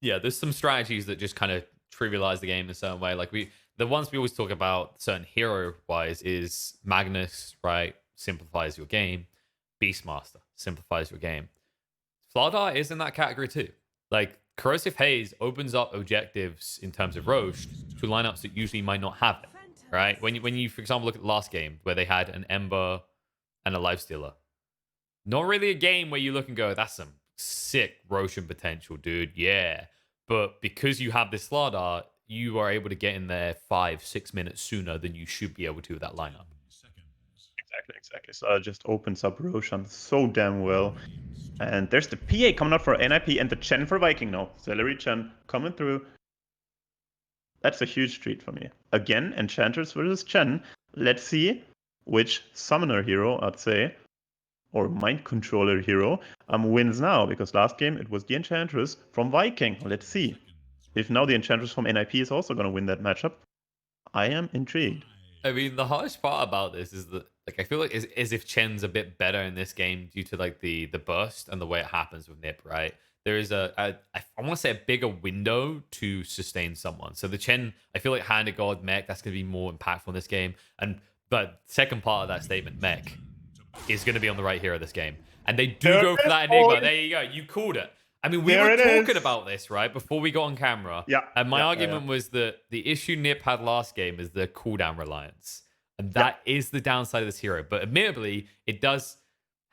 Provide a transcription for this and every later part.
Yeah, there's some strategies that just kind of trivialize the game in a certain way. Like the ones we always talk about, certain hero wise, is Magnus, right? Simplifies your game. Beastmaster simplifies your game. Slardar is in that category too. Like Corrosive Haze opens up objectives in terms of Roche to lineups that usually might not have it. Right? When you for example look at the last game where they had an Ember and a Lifestealer. Not really a game where you look and go, that's some sick Roshan potential, dude. Yeah. But because you have this Slardar, you are able to get in there 5-6 minutes sooner than you should be able to with that lineup. Exactly. So it just opens up Roshan so damn well. And there's the PA coming out for NiP and the Chen for Viking now. Celery Chen coming through. That's a huge treat for me. Again, Enchanters versus Chen. Let's see which summoner hero, I'd say, or mind controller hero, wins now. Because last game it was the Enchantress from Viking. Let's see if now the Enchantress from NiP is also going to win that matchup. I am intrigued. I mean, the hardest part about this is that, like, I feel like is if Chen's a bit better in this game due to like the burst and the way it happens with NiP, right? There is I want to say a bigger window to sustain someone. So the Chen, I feel like Hand of God mech, that's going to be more impactful in this game. And but second part of that statement, mech, is going to be on the right here of this game. And they do There go it for is, that Enigma. boys. There you go. You called it. I mean, we There were it talking is. about this, right, before we got on camera. Yeah. And my Yeah. argument was that the issue NiP had last game is the cooldown reliance. And Yeah. that is the downside of this hero. But admittedly, it does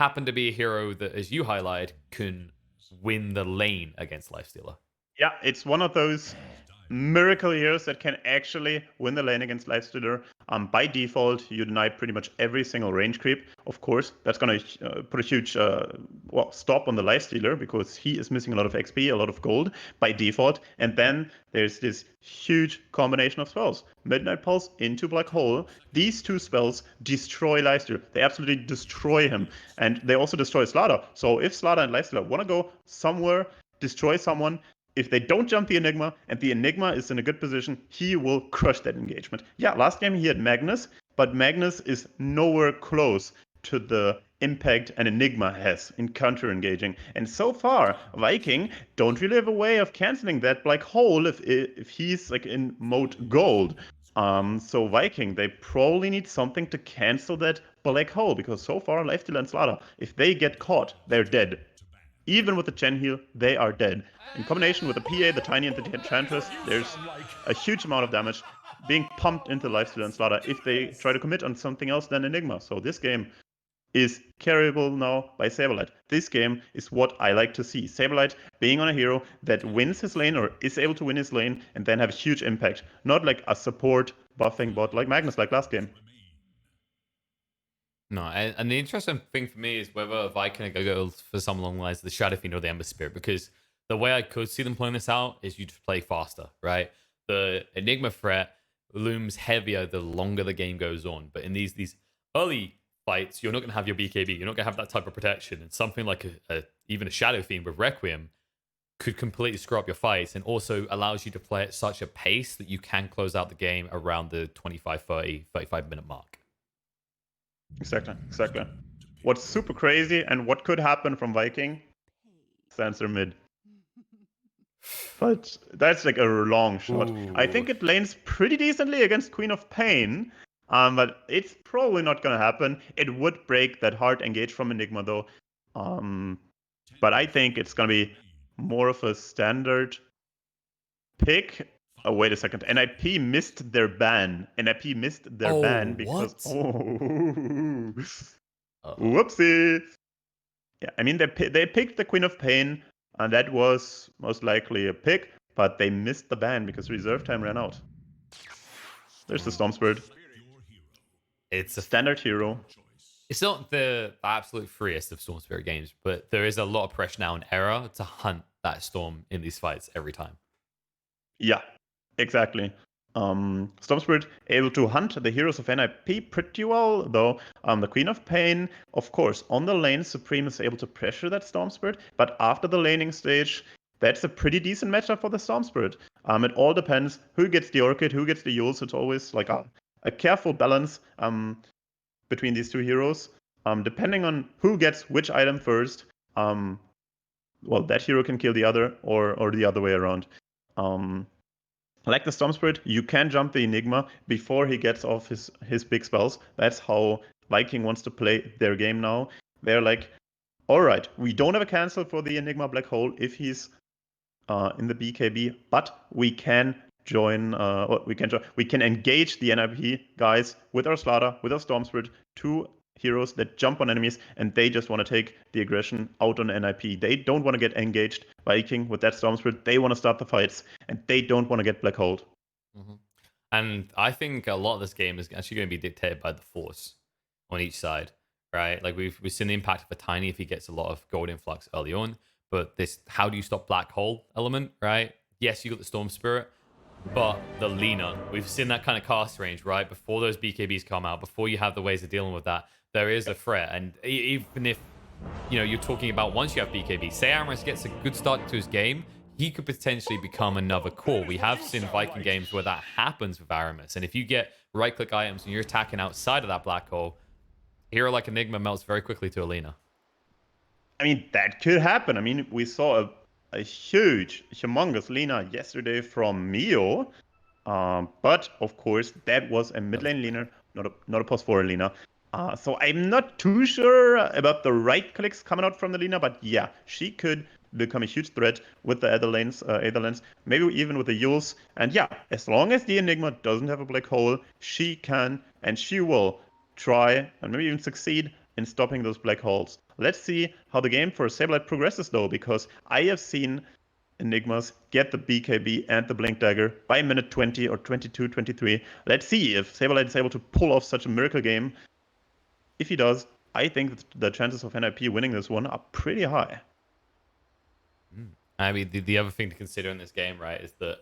happen to be a hero that, as you highlight, can win the lane against Lifestealer. Yeah, it's one of those miracle heroes that can actually win the lane against Lifestealer. By default, you deny pretty much every single range creep. Of course, that's going to put a huge stop on the Lifestealer because he is missing a lot of XP, a lot of gold by default. And then there's this huge combination of spells. Midnight Pulse into Black Hole. These two spells destroy Lifestealer. They absolutely destroy him. And they also destroy Slardar. So if Slardar and Lifestealer want to go somewhere, destroy someone, if they don't jump the Enigma and the Enigma is in a good position, he will crush that engagement. Yeah, last game he had Magnus, but Magnus is nowhere close to the impact an Enigma has in counter engaging. And so far, Viking don't really have a way of canceling that black hole if he's like in mode gold. So Viking, they probably need something to cancel that black hole because so far Lifestealer and Slardar, if they get caught, they're dead. Even with the Gen heal, they are dead. In combination with the PA, the Tiny, and the Enchantress, there's a huge amount of damage being pumped into Lifesteal and Slardar if they try to commit on something else than Enigma. So this game is carryable now by Saberlight. This game is what I like to see. Saberlight being on a hero that wins his lane or is able to win his lane and then have a huge impact. Not like a support buffing bot like Magnus like last game. No, and the interesting thing for me is whether Viking go for some along the lines of the Shadow Fiend or the Ember Spirit, because the way I could see them playing this out is you just play faster, right? The Enigma threat looms heavier the longer the game goes on, but in these early fights, you're not going to have your BKB, you're not going to have that type of protection, and something like even a Shadow Fiend with Requiem could completely screw up your fights and also allows you to play at such a pace that you can close out the game around the 25, 30, 35-minute mark. Exactly. What's super crazy and what could happen from Viking? Sensor mid. But that's like a long shot. Ooh. I think it lanes pretty decently against Queen of Pain. But it's probably not gonna happen. It would break that hard engage from Enigma though. But I think it's gonna be more of a standard pick. Oh, wait a second. NiP missed their ban. NiP missed their ban because whoopsie. Yeah, I mean they picked the Queen of Pain, and that was most likely a pick, but they missed the ban because reserve time ran out. There's the Storm Spirit. It's a Standard hero. It's not the absolute freest of Storm Spirit games, but there is a lot of pressure now in Era to hunt that Storm in these fights every time. Yeah, exactly. Storm Spirit able to hunt the heroes of NiP pretty well, though. The Queen of Pain, of course, on the lane, Supreme is able to pressure that Storm Spirit, but after the laning stage, that's a pretty decent matchup for the Storm Spirit. It all depends who gets the Orchid, who gets the Yules. It's always like a careful balance between these two heroes. Depending on who gets which item first, well, that hero can kill the other, or the other way around. Like the Storm Spirit, you can jump the Enigma before he gets off his big spells. That's how Viking wants to play their game now. They're like, all right, we don't have a cancel for the Enigma Black Hole if he's in the BKB, but we can join. We can engage the NiP guys with our Slaughter, with our Storm Spirit, two heroes that jump on enemies, and they just want to take the aggression out on NiP. They don't want to get engaged Viking with that Storm Spirit. They want to start the fights, and they don't want to get Black Holed. Mm-hmm. And I think a lot of this game is actually going to be dictated by the Force on each side, right? Like we've seen the impact of a Tiny if he gets a lot of gold influx early on, but this how do you stop Black Hole element, right? Yes, you got the Storm Spirit, but the Lina, we've seen that kind of cast range, right? Before those BKBs come out, before you have the ways of dealing with that, there is a threat. And even if, you're talking about once you have BKB, say Amaris gets a good start to his game, he could potentially become another core. We have seen Viking games where that happens with Aramis. And if you get right-click items and you're attacking outside of that black hole, a hero like Enigma melts very quickly to Alina. I mean, that could happen. I mean, we saw a huge, humongous Lina yesterday from Mio. But, of course, that was a mid lane Lina, not a post-4 Lina. So I'm not too sure about the right clicks coming out from the Lina, but yeah, she could become a huge threat with the other lanes, maybe even with the Yules. And yeah, as long as the Enigma doesn't have a black hole, she can and she will try and maybe even succeed in stopping those black holes. Let's see how the game for Sableye progresses though, because I have seen Enigmas get the BKB and the Blink Dagger by minute 20 or 22, 23. Let's see if Sableye is able to pull off such a miracle game. If he does, I think the chances of NiP winning this one are pretty high. I mean, the other thing to consider in this game, right, is that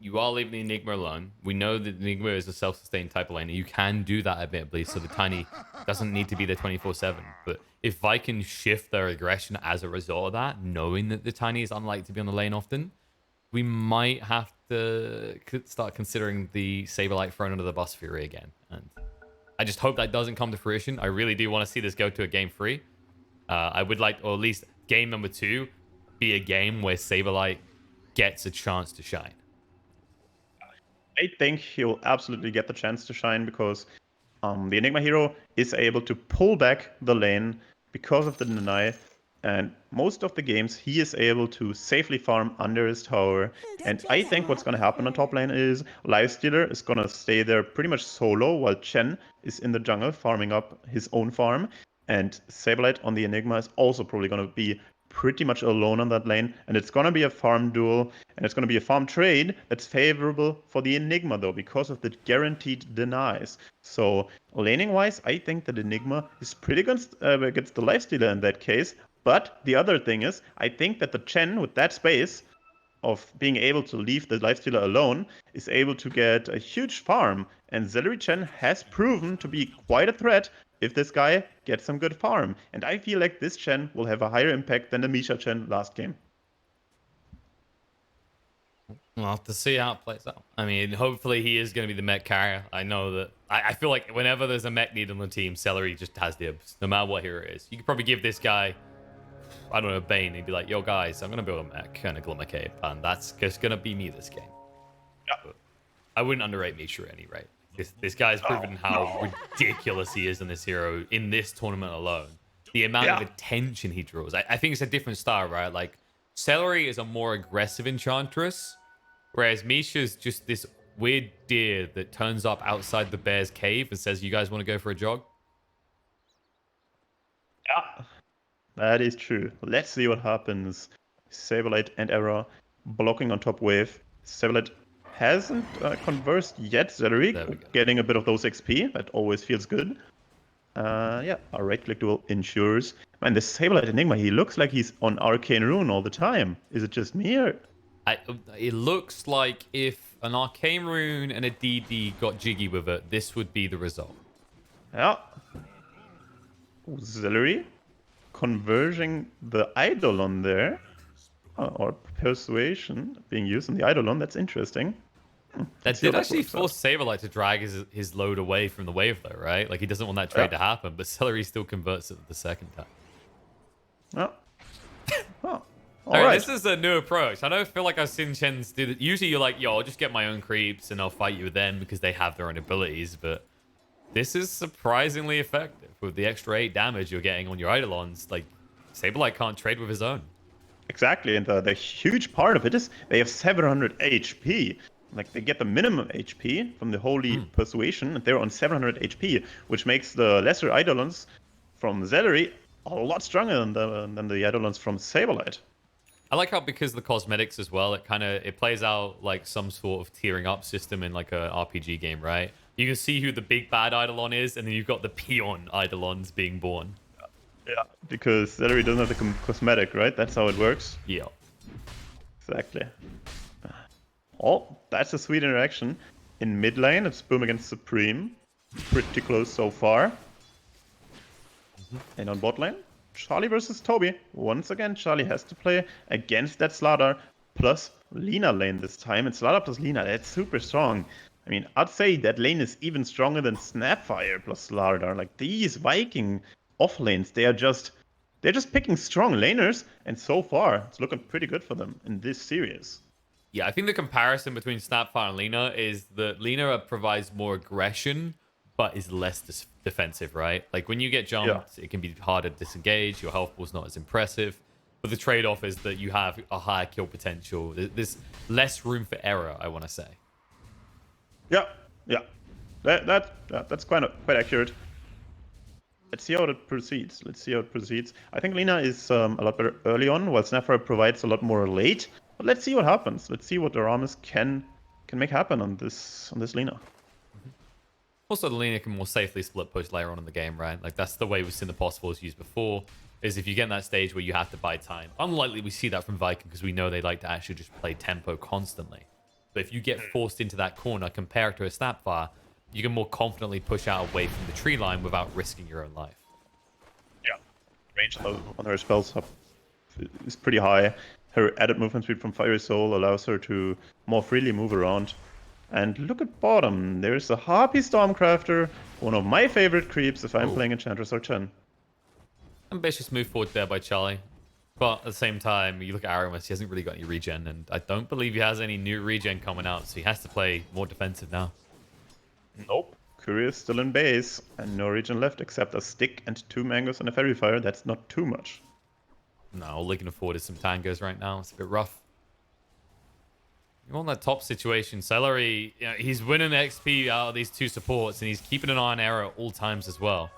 you are leaving the Enigma alone. We know that Enigma is a self-sustained type of laner. You can do that admittedly, so the Tiny doesn't need to be there 24/7. But if Viking shift their aggression as a result of that, knowing that the Tiny is unlikely to be on the lane often, we might have to start considering the Saberlight thrown under the bus Fury again. And I just hope that doesn't come to fruition. I really do want to see this go to a game 3. I would like, or at least game number 2, be a game where Saberlight gets a chance to shine. I think he'll absolutely get the chance to shine because the Enigma hero is able to pull back the lane because of the deny. And most of the games, he is able to safely farm under his tower. And I think what's going to happen on top lane is Lifestealer is going to stay there pretty much solo while Chen is in the jungle farming up his own farm. And Saberlight on the Enigma is also probably going to be pretty much alone on that lane. And it's going to be a farm duel, and it's going to be a farm trade that's favorable for the Enigma, though, because of the guaranteed denies. So, laning-wise, I think that Enigma is pretty good against the Lifestealer in that case. But the other thing is, I think that the Chen, with that space of being able to leave the Lifestealer alone, is able to get a huge farm. And Celery Chen has proven to be quite a threat if this guy gets some good farm. And I feel like this Chen will have a higher impact than the Misha Chen last game. We'll have to see how it plays out. I mean, hopefully he is going to be the mech carrier. I know that. I feel like whenever there's a mech need on the team, Celery just has dibs, no matter what hero it is. You could probably give this guy, I don't know, Bane. He'd be like, yo, guys, I'm going to build a mech and a Glimmer Cape, and that's just going to be me this game. Yeah. But I wouldn't underrate Misha at any rate. This guy's proven how ridiculous he is in this hero in this tournament alone. The amount of attention he draws. I think it's a different style, right? Like, Celery is a more aggressive enchantress, whereas Misha's just this weird deer that turns up outside the bear's cave and says, you guys want to go for a jog? Yeah, that is true. Let's see what happens. Saberlight and Era blocking on top wave. Saberlight hasn't conversed yet. Celery getting a bit of those XP. That always feels good. Yeah, a right-click duel ensures. Man, the Saberlight Enigma, he looks like he's on Arcane Rune all the time. Is it just me or... It looks like if an Arcane Rune and a DD got jiggy with it, this would be the result. Yeah. Celery converging the Eidolon there. Or Persuasion being used in the Eidolon. That's interesting. That did actually force Saberlight to drag his load away from the wave, though, right? Like, he doesn't want that trade to happen, but Celery still converts it the second time. Oh. All right. This is a new approach. I don't feel like I've seen Chens do that. Usually you're like, yo, I'll just get my own creeps and I'll fight you with them because they have their own abilities. But this is surprisingly effective with the extra 8 damage you're getting on your Eidolons. Like, Sableye can't trade with his own. Exactly, and the huge part of it is they have 700 HP. Like, they get the minimum HP from the Holy Persuasion, and they're on 700 HP, which makes the lesser Eidolons from Celery a lot stronger than the Eidolons from Sableye. I like how because the cosmetics as well, it plays out like some sort of tiering up system in like a RPG game, right? You can see who the big bad Eidolon is, and then you've got the peon Eidolons being born. Yeah, because Celery doesn't have the cosmetic, right? That's how it works. Yeah. Exactly. Oh, that's a sweet interaction. In mid lane, it's Boom against Supreme. Pretty close so far. And on bot lane, Charlie versus Toby. Once again, Charlie has to play against that Slardar plus Lina lane this time. And Slardar plus Lina, that's super strong. I mean, I'd say that lane is even stronger than Snapfire plus Slardar. Like, these Viking off lanes, they're just picking strong laners, and so far it's looking pretty good for them in this series. Yeah, I think the comparison between Snapfire and Lina is that Lina provides more aggression, but is less defensive, right? Like when you get jumped, it can be harder to disengage. Your health pool's not as impressive, but the trade-off is that you have a higher kill potential. There's less room for error, I want to say. Yeah, that's quite accurate. Let's see how it proceeds. I think Lina is a lot better early on, while Snapfire provides a lot more late. But let's see what happens. Let's see what the Aramis can make happen on this Lina. Also, the Lina can more safely split push later on in the game, right? Like that's the way we've seen the possibles used before. Is if you get in that stage where you have to buy time. Unlikely we see that from Viking because we know they like to actually just play tempo constantly. But if you get forced into that corner compared to a Snapfire, you can more confidently push out away from the tree line without risking your own life. Yeah, range on her spells is pretty high. Her added movement speed from Fiery Soul allows her to more freely move around. And look at bottom, there's a Harpy Stormcrafter, one of my favorite creeps if I'm playing Enchantress or Chen. Ambitious move forward there by Charlie. But at the same time, you look at Aramis, he hasn't really got any regen, and I don't believe he has any new regen coming out, so he has to play more defensive now. Nope. Courier still in base, and no regen left except a stick and 2 mangoes and a fairy fire. That's not too much. No, all they can afford is some tangos right now. It's a bit rough. You want that top situation. Celery, you know, he's winning XP out of these 2 supports, and he's keeping an eye on error at all times as well.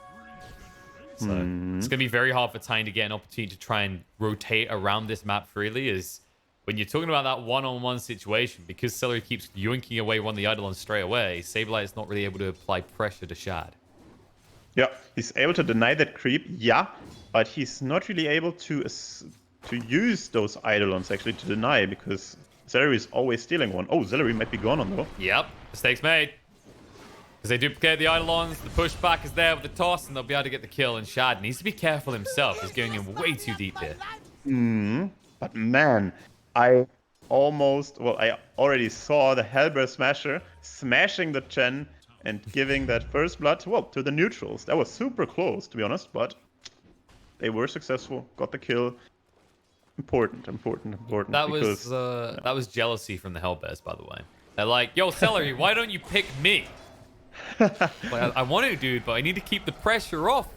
So it's going to be very hard for Tiny to get an opportunity to try and rotate around this map freely. Is when you're talking about that one-on-one situation, because Celery keeps yoinking away one of the Eidolons straight away, Sableye is not really able to apply pressure to Shad. Yeah, he's able to deny that creep, yeah, but he's not really able to use those Eidolons actually to deny, because Celery is always stealing one. Oh, Celery might be gone on though. Yep, mistakes made. Because they duplicate the Eidolons, the pushback is there with the toss, and they'll be able to get the kill, and Shad needs to be careful himself. He's going in way too deep here. But man, I already saw the Hellbear Smasher smashing the Chen and giving that first blood, well, to the neutrals. That was super close, to be honest, but they were successful, got the kill. Important. That was jealousy from the Hellbears, by the way. They're like, yo, Celery, why don't you pick me? Like, I want to, dude, but I need to keep the pressure off.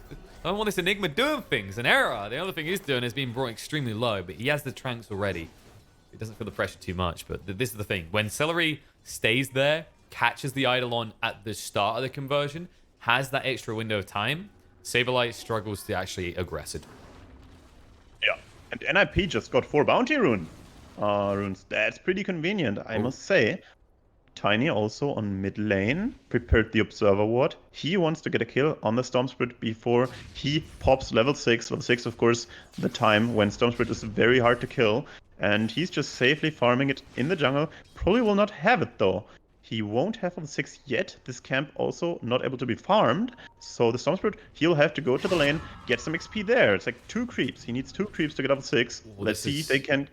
I don't want this Enigma doing things. And Error, the other thing he's doing is being brought extremely low, but he has the tranks already. He doesn't feel the pressure too much, but this is the thing. When Celery stays there, catches the Eidolon at the start of the conversion, has that extra window of time, Sableye struggles to actually aggress it. Yeah, and NiP just got 4 bounty runes. That's pretty convenient, I must say. Tiny also on mid lane prepared the Observer Ward. He wants to get a kill on the Storm Spirit before he pops level 6. Level 6, of course, the time when Storm Spirit is very hard to kill. And he's just safely farming it in the jungle. Probably will not have it though. He won't have level 6 yet. This camp also not able to be farmed. So the Storm Spirit, he'll have to go to the lane, get some XP there. It's like 2 creeps. He needs 2 creeps to get level 6. Let's see if they can...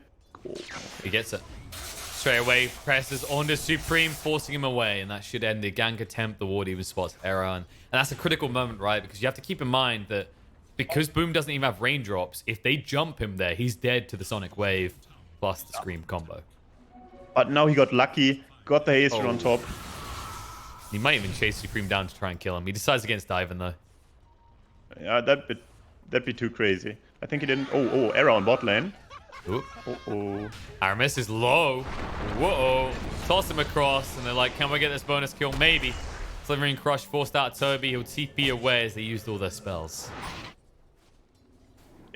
He gets it. Straight away, presses onto Supreme, forcing him away, and that should end the gank attempt. The ward even spots Error, and that's a critical moment, right? Because you have to keep in mind that because Boom doesn't even have raindrops, if they jump him there, he's dead to the Sonic Wave plus the Scream combo. But now he got lucky, got the haste on top. He might even chase Supreme down to try and kill him. He decides against diving though. Yeah, that'd be too crazy. I think he didn't. Oh, error on bot lane. Ooh. Oh. Aramis is low. Whoa. Toss him across, and they're like, can we get this bonus kill? Maybe. Slithering Crush forced out Toby. He'll TP away as they used all their spells.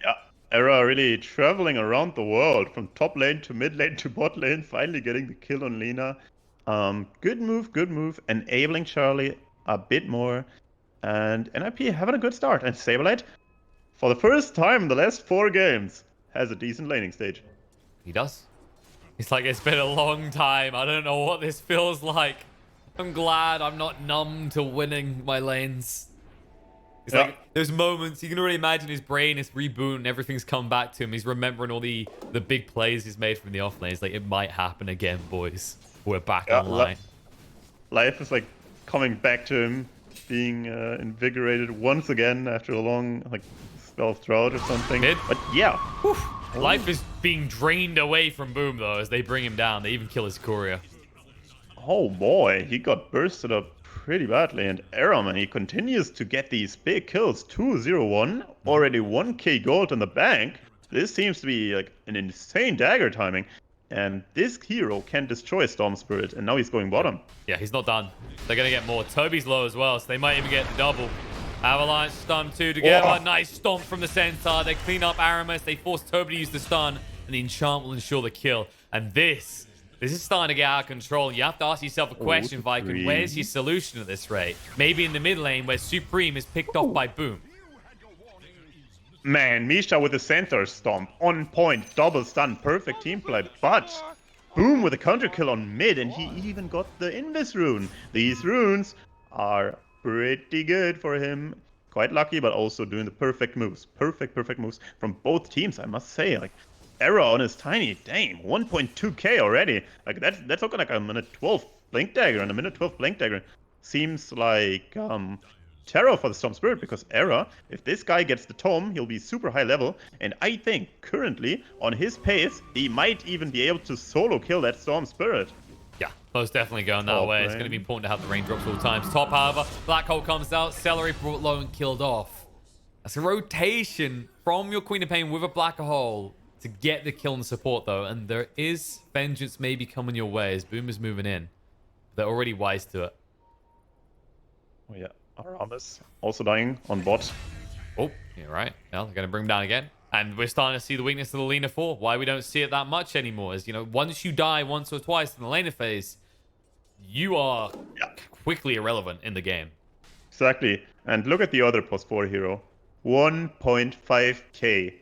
Yeah, Era really traveling around the world from top lane to mid lane to bot lane, finally getting the kill on Lina. Good move. Enabling Charlie a bit more. And NiP having a good start. And Saberlight, for the first time in the last 4 games, has a decent laning stage. He does. It's like, it's been a long time. I don't know what this feels like. I'm glad I'm not numb to winning my lanes. It's like, there's moments, you can already imagine his brain is rebooting, everything's come back to him. He's remembering all the big plays he's made from the offlane. It's like, it might happen again, boys. We're back online. Life is like coming back to him, being invigorated once again after a long spell of drought or something. But yeah. Whew. Life is being drained away from Boom though as they bring him down. They even kill his courier. Oh boy, he got bursted up pretty badly, and Aram, he continues to get these big kills. 2-0-1, already 1k gold in the bank. This seems to be like an insane dagger timing. And this hero can destroy Storm Spirit, and now he's going bottom. Yeah, he's not done. They're going to get more. Toby's low as well, so they might even get the double. Avalanche stun 2 together. Oh. Nice stomp from the center. They clean up Aramis. They force Toby to use the stun, and the enchant will ensure the kill. And this is starting to get out of control. You have to ask yourself a question, Viking. Where's your solution at this rate? Maybe in the mid lane where Supreme is picked off by Boom. Man, Misha with the center stomp. On point. Double stun. Perfect team play. But Boom with a counter kill on mid, and he even got the Invis rune. These runes are pretty good for him. Quite lucky, but also doing the perfect moves. Perfect moves from both teams, I must say. Like, error on his tiny, damn, 1.2k already. Like, that's looking like a minute 12 blink dagger, and a minute 12 blink dagger seems like terror for the Storm Spirit, because Era, if this guy gets the tome, he'll be super high level, and I think currently on his pace he might even be able to solo kill that Storm Spirit. Yeah, most definitely going that way. It's going to be important to have the raindrops all times. Top, however, Black Hole comes out, Celery brought low and killed off. That's a rotation from your Queen of Pain with a Black Hole to get the kill and support though, and there is vengeance maybe coming your way as Boom is moving in. They're already wise to it. Oh yeah. Aramis also dying on bot. Oh, you're right. Well, they're going to bring him down again. And we're starting to see the weakness of the Lina 4. Why we don't see it that much anymore is, you know, once you die once or twice in the laner phase, you are quickly irrelevant in the game. Exactly. And look at the other post 4 hero. 1.5k,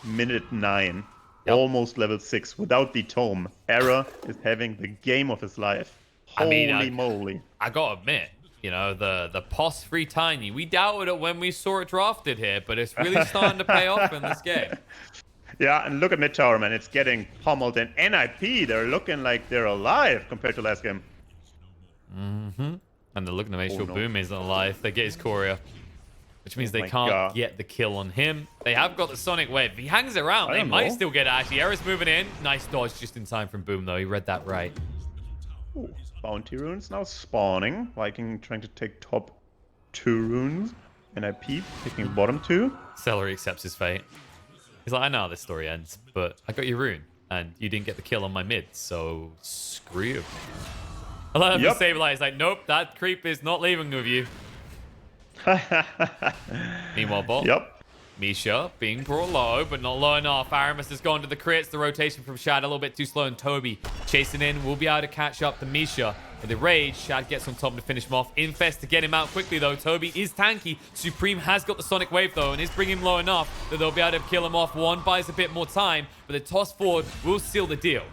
minute 9. Yep. Almost level 6 without the tome. Era is having the game of his life. Holy moly. I gotta admit, you know, the POS free Tiny, we doubted it when we saw it drafted here, but it's really starting to pay off in this game. Yeah, and look at mid tower, man. It's getting pummeled. And NiP, they're looking like they're alive compared to last game. And they're looking to make sure Boom isn't alive. They get his courier, which means they can't get the kill on him. They have got the Sonic Wave. If he hangs around, they might still get it, actually. Era's moving in. Nice dodge just in time from Boom, though. He read that right. Ooh. Bounty runes now spawning. Viking trying to take top 2 runes. NiP picking bottom 2. Celery accepts his fate. He's like, I know how this story ends, but I got your rune, and you didn't get the kill on my mid, so screw you. I love him to stabilize. Like, nope, that creep is not leaving with you. Meanwhile, bot. Misha being brought low, but not low enough. Aramis has gone to the crits. The rotation from Shad a little bit too slow, and Toby chasing in will be able to catch up to Misha. With the rage, Shad gets on top to finish him off. Infest to get him out quickly, though. Toby is tanky. Supreme has got the Sonic Wave, though, and is bringing him low enough that they'll be able to kill him off. One buys a bit more time, but the toss forward will seal the deal.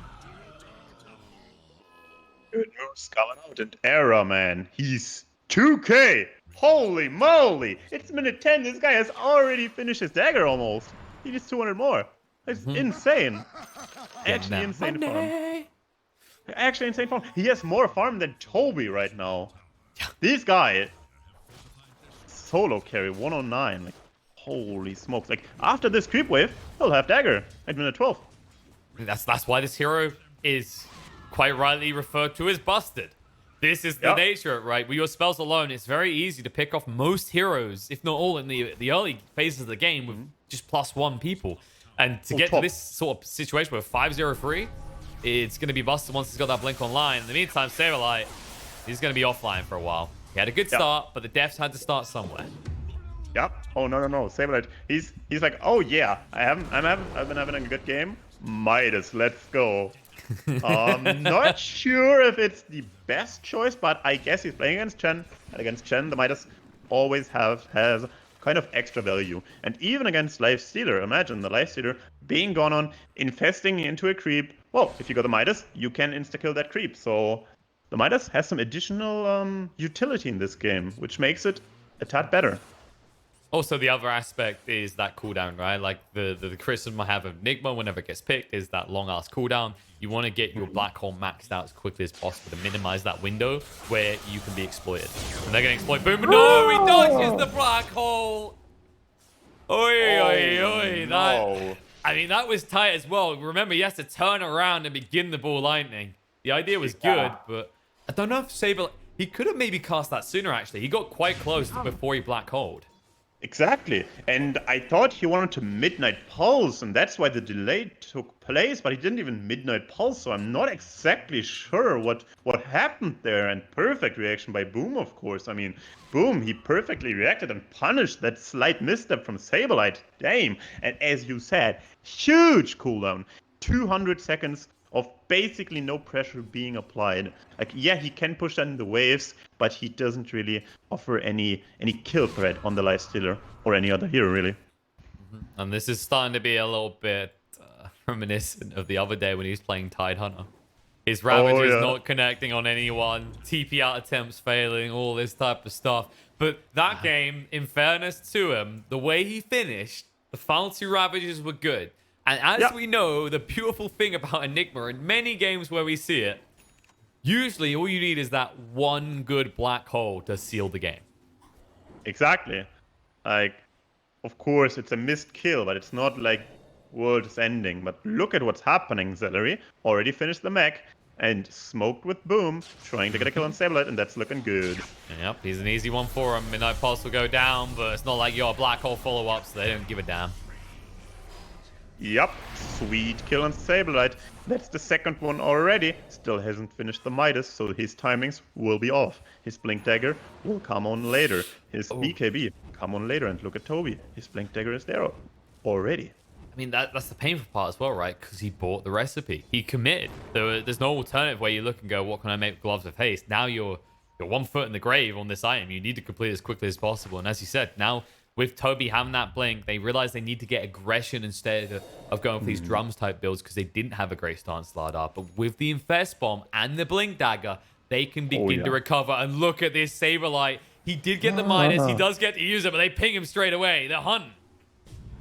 Good moves coming out, and Era, man, he's 2k. Holy moly! It's minute 10. This guy has already finished his dagger almost. He needs 200 more. That's insane. Actually insane farm. Actually insane farm. He has more farm than Toby right now. This guy, solo carry 109. Like, Holy smokes. Like, after this creep wave, he'll have dagger at minute 12. That's why this hero is quite rightly referred to as busted. This is the nature of it, right? With your spells alone, it's very easy to pick off most heroes, if not all, in the early phases of the game with just +1 people. And to get to this sort of situation where 5-0-3, it's going to be busted once he's got that blink online. In the meantime, Saberlight, he's going to be offline for a while. He had a good start, but the deaths had to start somewhere. Yep. Oh, no. Saberlight, he's like, oh yeah, I've been having a good game. Midas, let's go. Not sure if it's the best choice, but I guess he's playing against Chen. And against Chen, the Midas always has kind of extra value. And even against Lifestealer, imagine the Lifestealer being gone on, infesting into a creep. Well, if you got the Midas, you can insta-kill that creep. So the Midas has some additional utility in this game, which makes it a tad better. Also, the other aspect is that cooldown, right? Like the criticism I have of Enigma whenever it gets picked is that long-ass cooldown. You want to get your black hole maxed out as quickly as possible to minimize that window where you can be exploited. And they're going to exploit Boom. No, he dodges the black hole. Oi. No. I mean, that was tight as well. Remember, he has to turn around and begin the ball lightning. The idea was good, but I don't know if Saber... He could have maybe cast that sooner, actually. He got quite close before he black holed. Exactly, and I thought he wanted to Midnight Pulse, and that's why the delay took place, but he didn't even Midnight Pulse, so I'm not exactly sure what happened there, and perfect reaction by Boom, of course. I mean, Boom, he perfectly reacted and punished that slight misstep from Saberlight. Damn, and as you said, huge cooldown, 200 seconds of basically no pressure being applied. Like, yeah, he can push that in the waves, but he doesn't really offer any kill threat on the Lifestealer or any other hero, really. And this is starting to be a little bit reminiscent of the other day when he was playing Tidehunter. His Ravages not connecting on anyone, TP out attempts failing, all this type of stuff. But that game, in fairness to him, the way he finished, the final 2 Ravages were good. And as we know, the beautiful thing about Enigma, in many games where we see it, usually all you need is that one good black hole to seal the game. Exactly. Like, of course, it's a missed kill, but it's not like world is ending. But look at what's happening. Celery already finished the mech and smoked with Boom, trying to get a kill on Saberlight, and that's looking good. Yep, he's an easy one for him. Midnight Pulse will go down, but it's not like you're a black hole follow-up, so they don't give a damn. Yep, sweet kill on Saberlight. That's the second one already. Still hasn't finished the Midas, so his timings will be off. His Blink Dagger will come on later. His BKB come on later, and look at Toby. His Blink Dagger is there already. I mean, that's the painful part as well, right? Because he bought the recipe. He committed. There's no alternative where you look and go, what can I make with Gloves of Haste? Now you're 1 foot in the grave on this item. You need to complete it as quickly as possible. And as you said, now... with Toby having that blink, they realize they need to get aggression instead of going for these drums type builds because they didn't have a great stance ladder. But with the Infest Bomb and the Blink Dagger, they can begin to recover. And look at this Saberlight. He did get the Midas. He does get to use it, but they ping him straight away. They're hunting.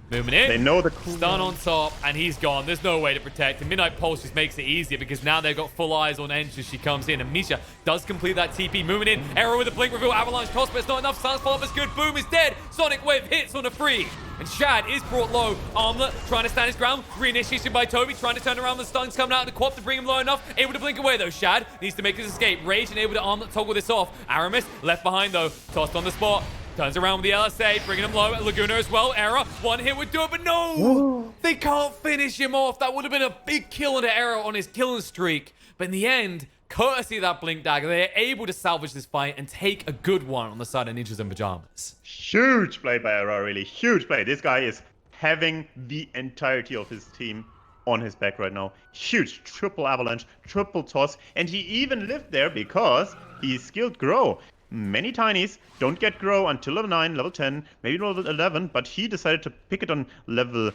Moving in. They know the stun on top, and he's gone. There's no way to protect him. Midnight Pulse just makes it easier because now they've got full eyes on Ench as she comes in. And Misha does complete that TP. Moving in. Arrow with a blink reveal. Avalanche toss, but it's not enough. Silence follow-up is good. Boom is dead. Sonic Wave hits on a free. And Shad is brought low. Armlet trying to stand his ground. Reinitiation by Toby. Trying to turn around. The stun's coming out of the Quap to bring him low enough. Able to blink away though. Shad needs to make his escape. Rage and able to Armlet toggle this off. Aramis left behind though. Tossed on the spot. Turns around with the LSA, bringing him low. Laguna as well. Error. One hit would do it, but no! They can't finish him off. That would have been a big kill on Error on his killing streak. But in the end, courtesy of that Blink Dagger, they're able to salvage this fight and take a good one on the side of Ninjas in Pajamas. Huge play by Error, really. Huge play. This guy is having the entirety of his team on his back right now. Huge. Triple Avalanche, triple toss. And he even lived there because he skilled Grow. Many Tinies don't get Grow until level 9, level 10, maybe level 11, but he decided to pick it on level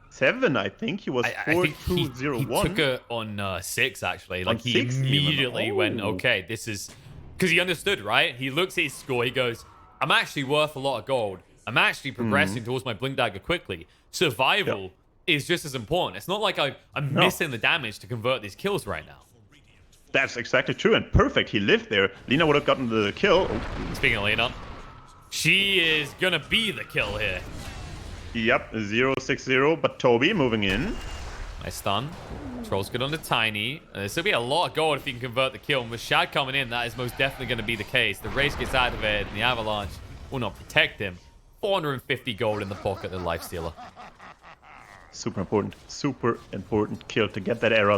7, I think. He was 4201. He took it on 6, actually. Like, he immediately went, okay, this is... Because he understood, right? He looks at his score, he goes, I'm actually worth a lot of gold. I'm actually progressing towards my Blink Dagger quickly. Survival is just as important. It's not like I'm missing the damage to convert these kills right now. That's exactly true, and perfect. He lived there. Lina would have gotten the kill. Speaking of Lina, she is gonna be the kill here. Yep, 0-6-0, but Toby moving in. Nice stun. Troll's good on the Tiny. This will be a lot of gold if he can convert the kill. And with Shad coming in, that is most definitely going to be the case. The Rage gets activated, and the Avalanche will not protect him. 450 gold in the pocket of the Lifestealer. Super important kill to get that era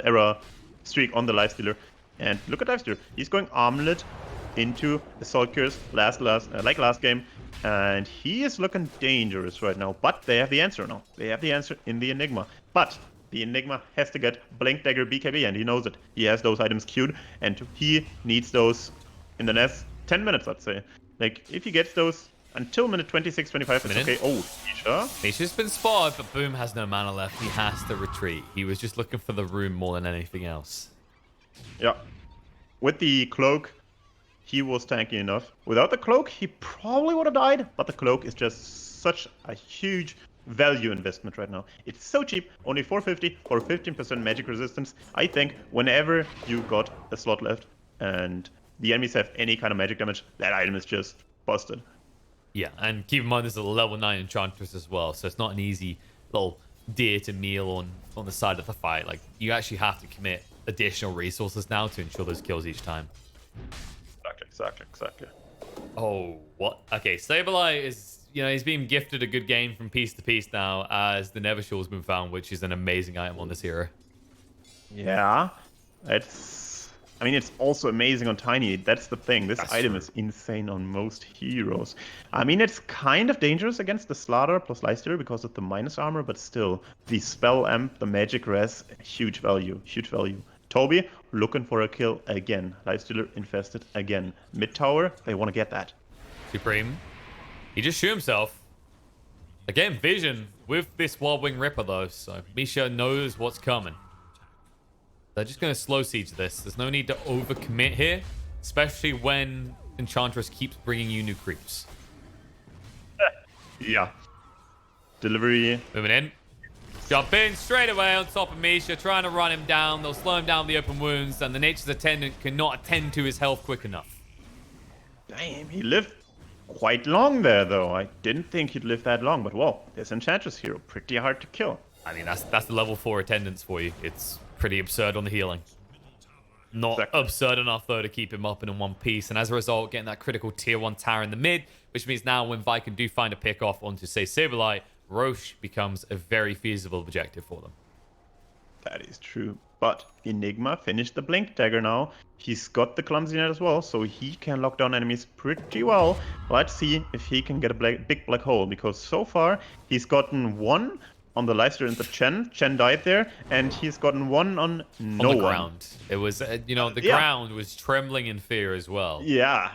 era streak on the Lifestealer. And look at Lifestealer. He's going armlet into Assault Curse like last game. And he is looking dangerous right now. But they have the answer now. They have the answer in the Enigma. But the Enigma has to get Blink Dagger BKB, and he knows it. He has those items queued, and he needs those in the next 10 minutes, I'd say. Like, if he gets those until minute 26, 25, it's okay. Oh, Nisha. Nisha's been spotted, but Boom has no mana left. He has to retreat. He was just looking for the room more than anything else. Yeah. With the cloak, he was tanky enough. Without the cloak, he probably would have died, but the cloak is just such a huge value investment right now. It's so cheap, only 450 or 15% magic resistance. I think whenever you got a slot left and the enemies have any kind of magic damage, that item is just busted. Yeah, and keep in mind there's a level 9 Enchantress as well, so it's not an easy little deer to meal on the side of the fight. Like, you actually have to commit additional resources now to ensure those kills each time. Exactly. Oh, what? Okay, Sableye is, he's being gifted a good game from piece to piece now as the Nevershore has been found, which is an amazing item on this hero. Yeah, it's also amazing on Tiny. That's the thing. This item is insane on most heroes. I mean, it's kind of dangerous against the Slaughter plus Lifestealer because of the minus armor, but still, the spell amp, the magic res, huge value. Toby looking for a kill again. Lifestealer infested again. Mid tower, they want to get that. Supreme. He just shoot himself. Again, Vision with this Wild Wing Ripper though, so Misha knows what's coming. They're just going to slow siege this. There's no need to overcommit here, especially when Enchantress keeps bringing you new creeps. Yeah. Delivery. Moving in. Jump in straight away on top of Misha, trying to run him down. They'll slow him down with the open wounds, and the Nature's Attendant cannot attend to his health quick enough. Damn, he lived quite long there, though. I didn't think he'd live that long, but whoa, this Enchantress hero, pretty hard to kill. I mean, that's the level 4 attendance for you. It's pretty absurd on the healing. Not absurd enough, though, to keep him up and in one piece. And as a result, getting that critical tier 1 tower in the mid, which means now when Viking do find a pick off onto, say, Sableye, Roche becomes a very feasible objective for them. That is true. But Enigma finished the Blink Dagger now. He's got the Clumsy Net as well, so he can lock down enemies pretty well. Let's see if he can get a big black hole, because so far he's gotten one on the Lifestealer into Chen. Chen died there, and he's gotten one on no one. On the ground. It was, the ground was trembling in fear as well. Yeah,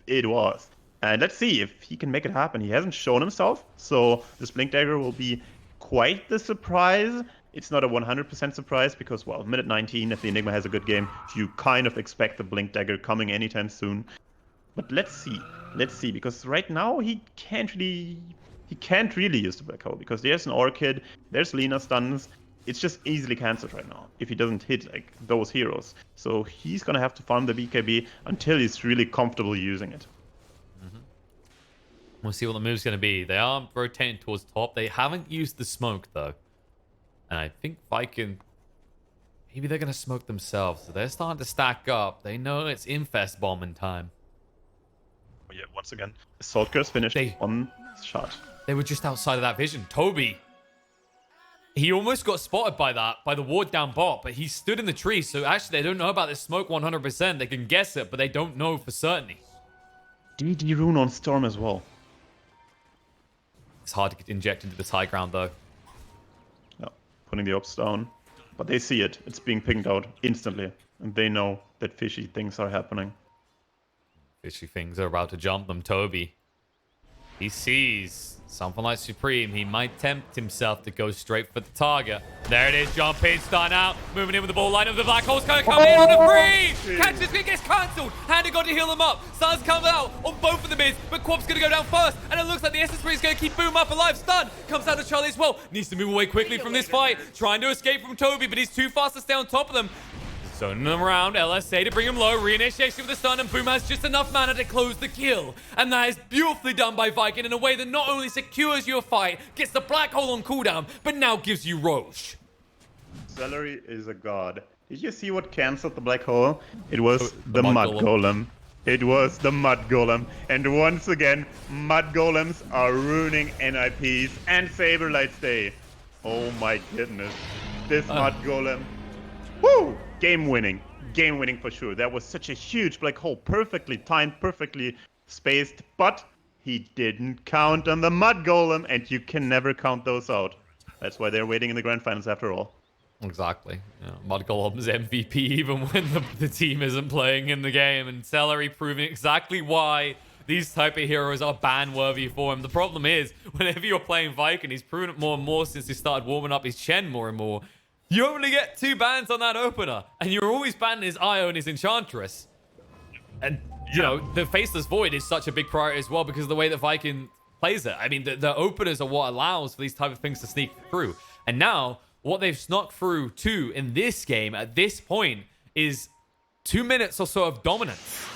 it was. And let's see if he can make it happen. He hasn't shown himself, so this Blink Dagger will be quite the surprise. It's not a 100% surprise because, well, minute 19, if the Enigma has a good game, you kind of expect the Blink Dagger coming anytime soon. But let's see, because right now he can't really use the Black Hole because there's an Orchid, there's Lina stuns. It's just easily cancelled right now if he doesn't hit like those heroes. So he's gonna have to farm the BKB until he's really comfortable using it. We'll see what the move's going to be. They are rotating towards top. They haven't used the smoke, though. And I think Viking... Maybe they're going to smoke themselves. So they're starting to stack up. They know it's Infest bombing time. Oh, yeah, once again. Assault Curse finished on shot. They were just outside of that vision. Toby. He almost got spotted by the ward down bot, but he stood in the tree. So actually, they don't know about this smoke 100%. They can guess it, but they don't know for certainty. DD rune on Storm as well. It's hard to get injected into this high ground, though. Yeah, putting the ops down. But they see it. It's being pinged out instantly. And they know that fishy things are happening. Fishy things are about to jump them. Toby. He sees something like Supreme. He might tempt himself to go straight for the target. There it is. Jump in, start out. Moving in with the ball line of the Black Hole's going to come in on a free. Catches it, gets cancelled. Handy got to heal him up. Sun's coming out on both of the mids, but Quap's going to go down first. And it looks like the SS3 is going to keep Boom up alive. Stun comes out of Charlie as well. Needs to move away quickly from this fight. Trying to escape from Toby, but he's too fast to stay on top of them. Zoning them around, LSA to bring him low, reinitiation with the stun, and Boom has just enough mana to close the kill. And that is beautifully done by Viking in a way that not only secures your fight, gets the black hole on cooldown, but now gives you Roche. Celery is a god. Did you see what cancelled the black hole? It was the Mud Mud Golem. Golem. It was the Mud Golem. And once again, Mud Golems are ruining NiPs and Saberlight's day. Oh my goodness. This Mud Golem. Woo! Game winning. Game winning for sure. That was such a huge black hole. Perfectly timed, perfectly spaced. But he didn't count on the Mud Golem. And you can never count those out. That's why they're waiting in the grand finals after all. Exactly. Mud Golem's MVP even when the team isn't playing in the game. And Celery proving exactly why these type of heroes are ban-worthy for him. The problem is, whenever you're playing Viking, he's proven it more and more since he started warming up his Chen more and more. You only get 2 bans on that opener. And you're always banning his Io and his Enchantress. And, you know, the Faceless Void is such a big priority as well because of the way that Viking plays it. I mean, the openers are what allows for these type of things to sneak through. And now, what they've snuck through to in this game at this point is 2 minutes or so of dominance.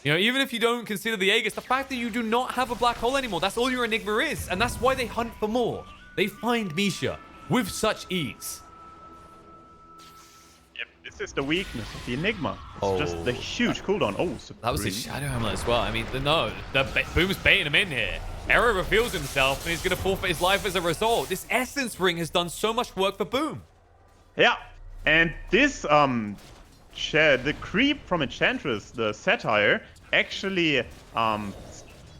You know, even if you don't consider the Aegis, the fact that you do not have a black hole anymore, that's all your Enigma is. And that's why they hunt for more. They find Misha with such ease. Yep, this is the weakness of the Enigma. It's just the huge cooldown. Oh, that was his Shadow Hamlet as well. I mean, Boom's baiting him in here. Arrow reveals himself, and he's going to forfeit his life as a result. This Essence Ring has done so much work for Boom. Yeah, and this the creep from Enchantress, the Satire, actually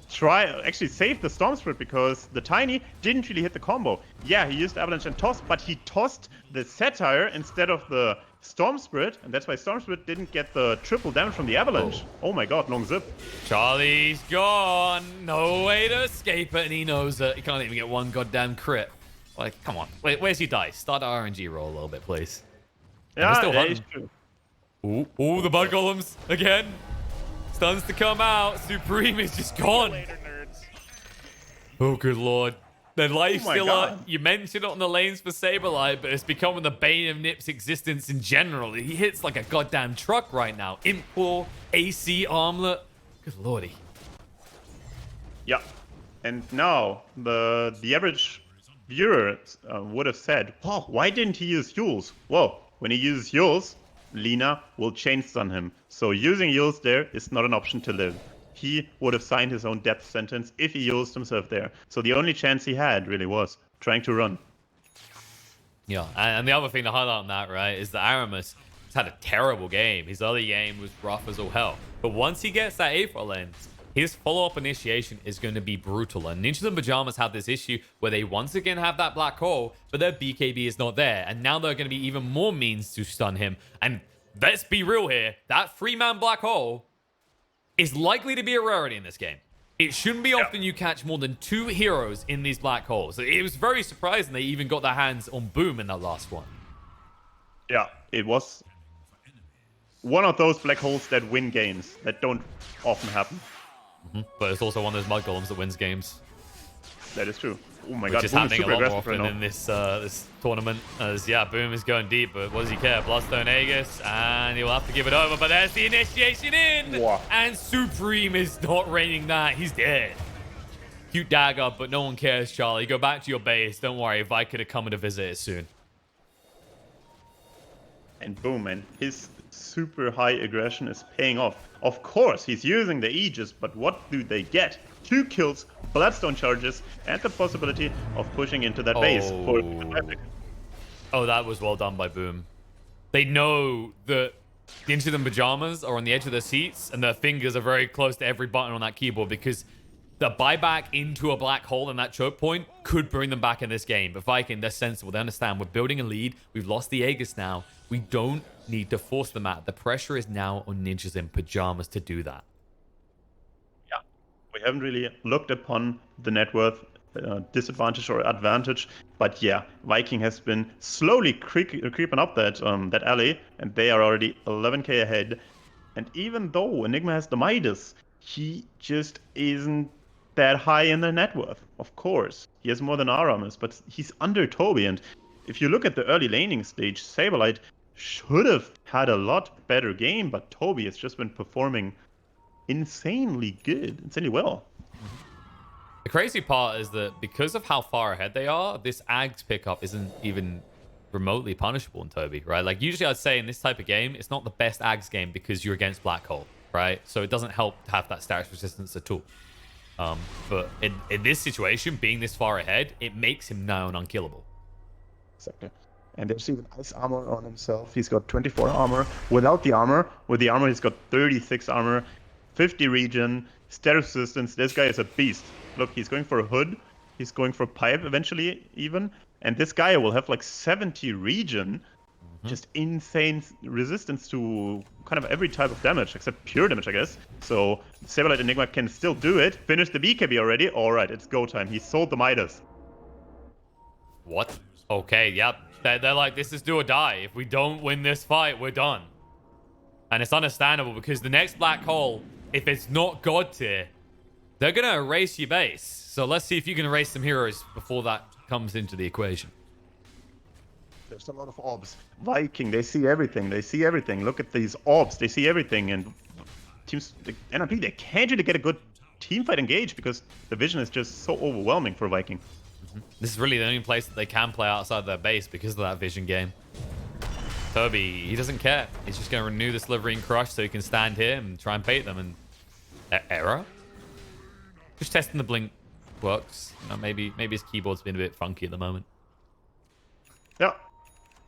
saved the Storm Spirit because the Tiny didn't really hit the combo. Yeah, he used Avalanche and Toss, but he tossed the Satire instead of the Storm Spirit, and that's why Storm Spirit didn't get the triple damage from the Avalanche. Oh my god, long zip. Charlie's gone. No way to escape it, and he knows it. He can't even get one goddamn crit. Like, come on. Wait, where's your dice? Start the RNG roll a little bit, please. Yeah, it's true. Ooh, the Mud Golems again. Stuns to come out. Supreme is just gone. Oh, good lord. The life stealer, you mentioned it on the lanes for Saberlight, but it's becoming the bane of NiP's existence in general. He hits like a goddamn truck right now. Implore, AC Armlet. Good lordy. Yeah. And now, the average viewer would have said, oh, why didn't he use Yules? Well, when he uses Yules, Lina will chain stun him. So using Yules there is not an option to live. He would have signed his own death sentence if he used himself there. So the only chance he had really was trying to run. Yeah, and the other thing to highlight on that, right, is that Aramis has had a terrible game. His early game was rough as all hell. But once he gets that Aether lens, his follow-up initiation is going to be brutal. And Ninjas and Pyajamas have this issue where they once again have that black hole, but their BKB is not there. And now they're going to be even more means to stun him. And let's be real here, that 3-man black hole is likely to be a rarity in this game. It shouldn't be often you catch more than 2 heroes in these black holes. It was very surprising they even got their hands on Boom in that last one. Yeah, it was one of those black holes that win games that don't often happen. But it's also one of those Mud Golems that wins games. That is true. Oh my Which god, is Boom is happening a super lot more aggressive often right in now. this tournament. As Boom is going deep, but what does he care? Bloodstone Aegis, and he'll have to give it over. But there's the initiation in, Wow. and Supreme is not raining that. He's dead. Cute dagger, but no one cares, Charlie. Go back to your base. Don't worry, Viking could have come to visit it soon. And Boom, man, his super high aggression is paying off. Of course, he's using the Aegis, but what do they get? 2 kills, Bloodstone charges, and the possibility of pushing into that base for the Oh, that was well done by Boom. They know that the Ninjas and Pyajamas are on the edge of their seats, and their fingers are very close to every button on that keyboard because the buyback into a black hole and that choke point could bring them back in this game. But Viking, they're sensible. They understand we're building a lead. We've lost the Aegis now. We don't need to force them out. The pressure is now on Ninjas in Pyajamas to do that. Yeah, we haven't really looked upon the net worth disadvantage or advantage, but yeah, Viking has been slowly creeping up that alley, and they are already 11k ahead. And even though Enigma has the Midas, he just isn't that high in the net worth. Of course, he has more than Aramis, but he's under Toby. And if you look at the early laning stage, Saberlight should have had a lot better game, but Toby has just been performing insanely good, insanely well. The crazy part is that because of how far ahead they are, this Ags pickup isn't even remotely punishable in Toby, right? Like, usually I'd say in this type of game, it's not the best Ags game because you're against Black Hole, right? So it doesn't help to have that status resistance at all. But in this situation, being this far ahead, it makes him now unkillable. Exactly. And there's even ice armor on himself. He's got 24 armor. Without the armor, with the armor, he's got 36 armor, 50 regen, status resistance. This guy is a beast. Look, he's going for a hood. He's going for pipe eventually, even. And this guy will have like 70 regen. Just insane resistance to kind of every type of damage, except pure damage, I guess. So Saberlight Enigma can still do it. Finish the BKB already. All right, it's go time. He sold the Midas. What? Okay, yep. They're like, this is do or die. If we don't win this fight, we're done. And it's understandable because the next Black Hole, if it's not God tier, they're going to erase your base. So let's see if you can erase some heroes before that comes into the equation. There's a lot of orbs. Viking, they see everything. They see everything. Look at these orbs. They see everything. And teams, like NiP, they can't really get a good team fight engaged because the vision is just so overwhelming for Viking. This is really the only place that they can play outside their base because of that vision game. Toby, he doesn't care. He's just going to renew the Slithering Crush so he can stand here and try and bait them. And error? Just testing the blink works. You know, maybe his keyboard's been a bit funky at the moment. Yeah.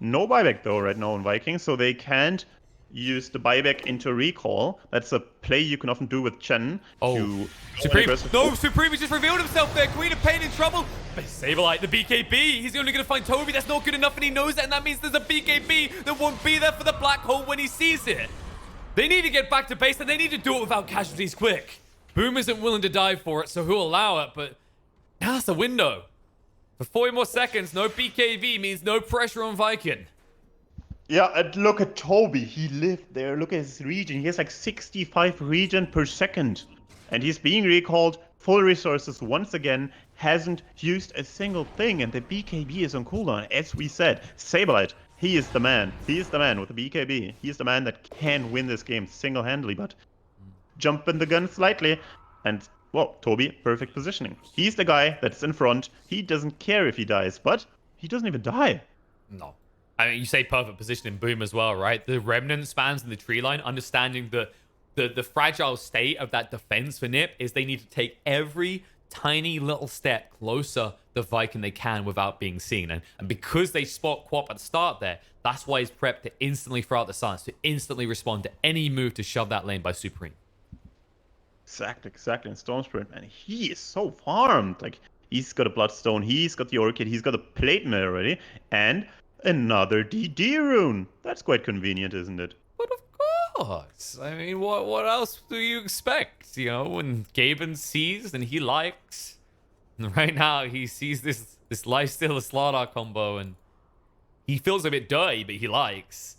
No buyback though right now on Viking, so they can't use the buyback into recall. That's a play you can often do with Chen. Oh, Supreme! No, Supreme has just revealed himself there. Queen of Pain in trouble. But Saberlight, the BKB. He's only going to find Toby. That's not good enough, and he knows that, and that means there's a BKB that won't be there for the Black Hole when he sees it. They need to get back to base, and they need to do it without casualties quick. Boom isn't willing to die for it, so he'll allow it, but now that's the window. For 40 more seconds, no BKB means no pressure on Viking. Yeah, and look at Toby. He lived there. Look at his regen. He has like 65 regen per second. And he's being recalled. Full resources once again. Hasn't used a single thing. And the BKB is on cooldown. As we said, Saberlight, he is the man. He is the man with the BKB. He is the man that can win this game single-handedly. But jumping the gun slightly. And, well, Toby, perfect positioning. He's the guy that's in front. He doesn't care if he dies. But he doesn't even die. No. I mean, you say perfect position in Boom as well, right? The remnant spans in the tree line, understanding the fragile state of that defense for NiP is they need to take every tiny little step closer to Viking they can without being seen. And because they spot Quap at the start there, that's why he's prepped to instantly throw out the silence, to instantly respond to any move to shove that lane by Supreme. Exactly. And Storm Spirit, man, he is so farmed. Like, he's got a Bloodstone, he's got the Orchid, he's got a Plate Mail already, and another DD rune. That's quite convenient, isn't it? But of course. I mean, what else do you expect? You know, when Gaben sees and he likes. And right now, he sees this Lifesteal Slardar combo and he feels a bit dirty, but he likes.